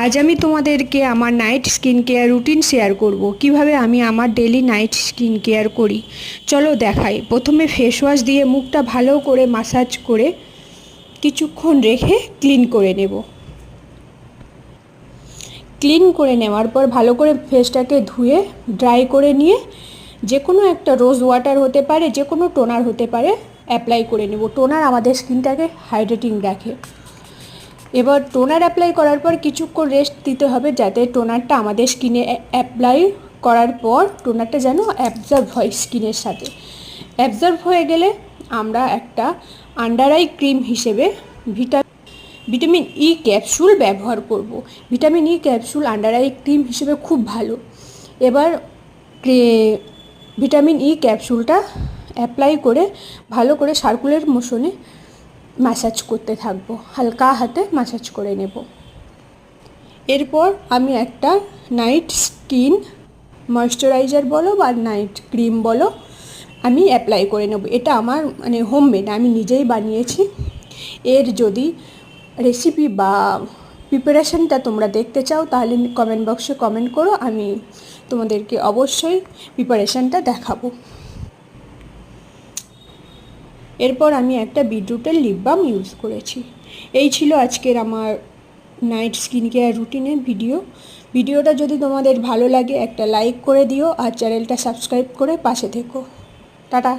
আজ আমি তোমাদেরকে আমার night skin care routine share করব কিভাবে আমি আমার ডেলি নাইট স্কিন কেয়ার করি। চলো দেখাই। প্রথমে ফেস ওয়াশ দিয়ে মুখটা ভালো করে মাসাজ করে কিছুক্ষণ রেখে ক্লিন করে নেব। ক্লিন করে নেওয়ার পর ভালো করে ফেসটাকে ধুয়ে ড্রাই করে নিয়ে যে কোনো একটা রোজ ওয়াটার হতে পারে, যে কোনো টোনার হতে পারে, অ্যাপ্লাই করে নেব। টোনার আমাদের স্কিনটাকে হাইড্রেটিং রাখে। এবার টোনার অ্যাপ্লাই করার পর কিছুক্ষণ রেস্ট দিতে হবে, যাতে টোনারটা আমাদের স্কিনে অ্যাপ্লাই করার পর টোনারটা যেন অ্যাবজর্ব হয় স্কিনের সাথে। অ্যাবজর্ব হয়ে গেলে আমরা একটা আন্ডার আই ক্রিম হিসেবে ভিটামিন ই ক্যাপসুল ব্যবহার করব। Vitamin E capsule under eye cream হিসেবে খুব ভালো। এবার ভিটামিন ই ক্যাপসুলটা অ্যাপ্লাই করে ভালো করে সার্কুলার মোশনে ম্যাসাজ করতে থাকবো, হালকা হাতে ম্যাসাজ করে নেব। এরপর আমি একটা নাইট স্কিন ময়শ্চারাইজার বলো বা নাইট ক্রিম বলো, আমি অ্যাপ্লাই করে নেব। এটা আমার হোমমেড, আমি নিজেই বানিয়েছি। এর যদি রেসিপি বা প্রিপারেশনটা তোমরা দেখতে চাও তাহলে কমেন্ট বক্সে কমেন্ট করো, আমি তোমাদেরকে অবশ্যই প্রিপারেশনটা দেখাবো। এরপর আমি একটা বিটরুটের লিপ বাম ইউজ করেছি। এই ছিল আজকের আমার নাইট স্কিন কেয়ার রুটিনের ভিডিওটা যদি তোমাদের ভালো লাগে একটা লাইক করে দিও আর চ্যানেলটা সাবস্ক্রাইব করে পাশে থেকো। টাটা।